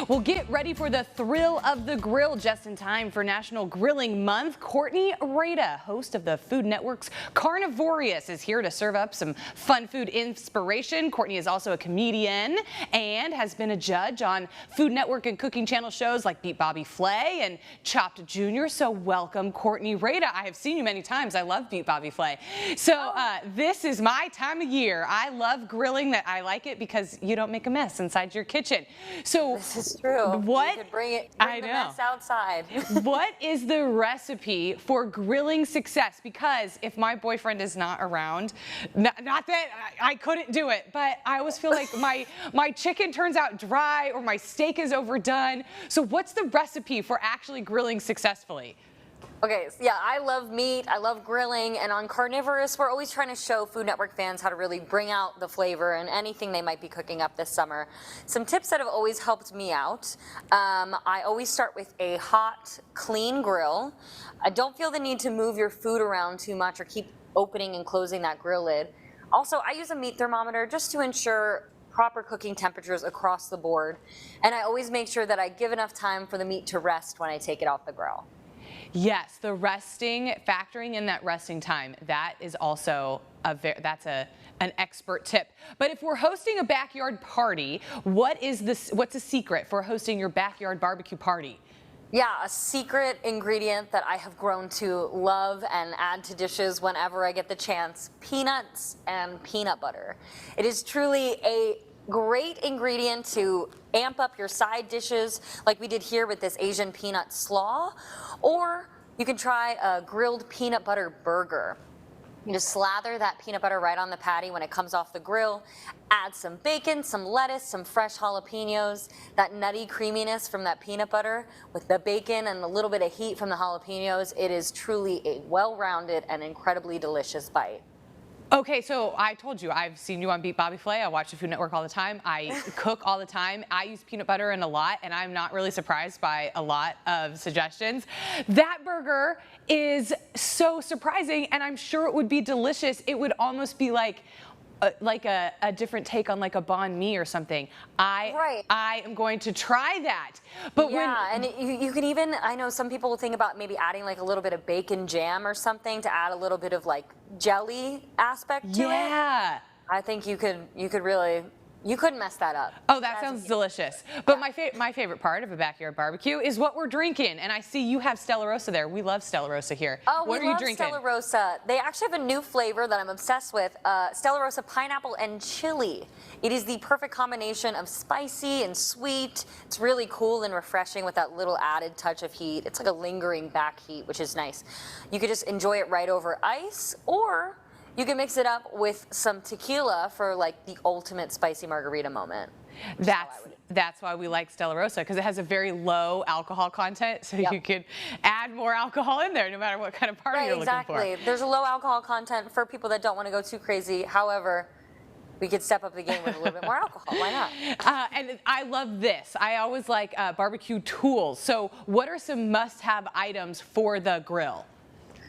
Well, get ready for the thrill of the grill just in time for National Grilling Month. Courtney Rada, host of the Food Network's Carnivorious, is here to serve up some fun food inspiration. Courtney is also a comedian and has been a judge on Food Network and cooking channel shows like Beat Bobby Flay and Chopped Jr. So welcome, Courtney Rada. I have seen you many times. I love Beat Bobby Flay. So this is my time of year. I love grilling. That I like it because you don't make a mess inside your kitchen. So this is true. What? You could bring I the know. mess outside. What is the recipe for grilling success? Because if my boyfriend is not around, not that I couldn't do it, but I always feel like my chicken turns out dry or my steak is overdone. So what's the recipe for actually grilling successfully? Okay, so yeah, I love meat, I love grilling, and on Carnivorous, we're always trying to show Food Network fans how to really bring out the flavor in anything they might be cooking up this summer. Some tips that have always helped me out. I always start with a hot, clean grill. I don't feel the need to move your food around too much or keep opening and closing that grill lid. Also, I use a meat thermometer just to ensure proper cooking temperatures across the board, and I always make sure that I give enough time for the meat to rest when I take it off the grill. Yes, the resting, factoring in that resting time, that is also that's an expert tip. But if we're hosting a backyard party, what's a secret for hosting your backyard barbecue party? Yeah, a secret ingredient that I have grown to love and add to dishes whenever I get the chance: peanuts and peanut butter. It is truly a great ingredient to amp up your side dishes like we did here with this Asian peanut slaw, or you can try a grilled peanut butter burger. You just slather that peanut butter right on the patty when it comes off the grill, add some bacon, some lettuce, some fresh jalapenos, that nutty creaminess from that peanut butter with the bacon and a little bit of heat from the jalapenos. It is truly a well-rounded and incredibly delicious bite. Okay, so I told you, I've seen you on Beat Bobby Flay. I watch the Food Network all the time. I cook all the time. I use peanut butter in a lot, and I'm not really surprised by a lot of suggestions. That burger is so surprising, and I'm sure it would be delicious. It would almost be like a different take on like a banh mi or something. I am going to try that. But and you can even, I know some people will think about maybe adding like a little bit of bacon jam or something to add a little bit of like jelly aspect to it. Yeah. I think you could really, you couldn't mess that up. Oh, that sounds delicious. But my favorite part of a backyard barbecue is what we're drinking. And I see you have Stella Rosa there. We love Stella Rosa here. Oh, what are you drinking? Stella Rosa. They actually have a new flavor that I'm obsessed with, Stella Rosa pineapple and chili. It is the perfect combination of spicy and sweet. It's really cool and refreshing with that little added touch of heat. It's like a lingering back heat, which is nice. You could just enjoy it right over ice, or you can mix it up with some tequila for like the ultimate spicy margarita moment. That's why we like Stella Rosa, because it has a very low alcohol content, so you could add more alcohol in there no matter what kind of party you're looking for. Exactly. There's a low alcohol content for people that don't want to go too crazy. However, we could step up the game with a little bit more alcohol. Why not? And I love this. I always like barbecue tools. So what are some must-have items for the grill?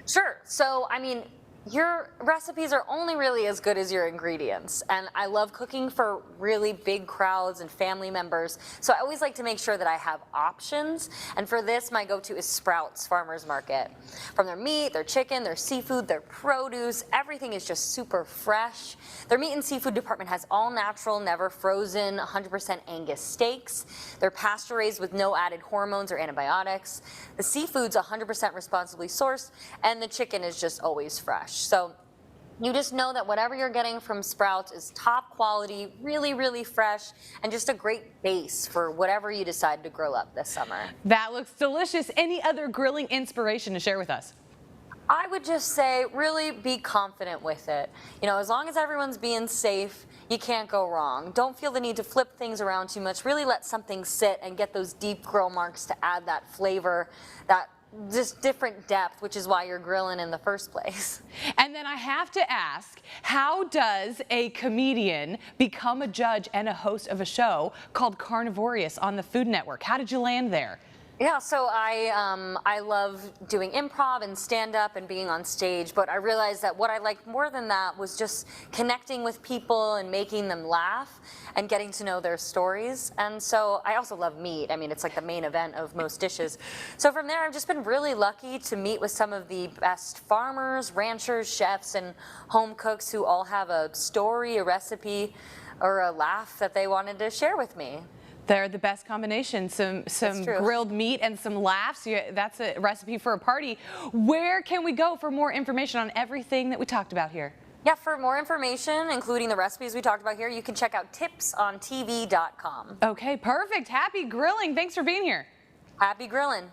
Sure. So, I mean, your recipes are only really as good as your ingredients, and I love cooking for really big crowds and family members, so I always like to make sure that I have options, and for this my go-to is Sprouts Farmers Market. From their meat, their chicken, their seafood, their produce, everything is just super fresh. Their meat and seafood department has all natural, never frozen, 100% Angus steaks. They're pasture raised with no added hormones or antibiotics. The seafood's 100% responsibly sourced, and the chicken is just always fresh. So you just know that whatever you're getting from Sprouts is top quality, really, really fresh, and just a great base for whatever you decide to grill up this summer. That looks delicious. Any other grilling inspiration to share with us? I would just say really be confident with it. You know, as long as everyone's being safe, you can't go wrong. Don't feel the need to flip things around too much. Really let something sit and get those deep grill marks to add that flavor, that just different depth, which is why you're grilling in the first place. And then I have to ask, how does a comedian become a judge and a host of a show called Carnivorious on the Food Network? How did you land there? Yeah, so I love doing improv and stand-up and being on stage, but I realized that what I liked more than that was just connecting with people and making them laugh and getting to know their stories. And so I also love meat. I mean, it's like the main event of most dishes. So from there, I've just been really lucky to meet with some of the best farmers, ranchers, chefs, and home cooks who all have a story, a recipe, or a laugh that they wanted to share with me. They're the best combination. Some grilled meat and some laughs. That's a recipe for a party. Where can we go for more information on everything that we talked about here? Yeah, for more information, including the recipes we talked about here, you can check out tipsontv.com. Okay, perfect. Happy grilling. Thanks for being here. Happy grilling.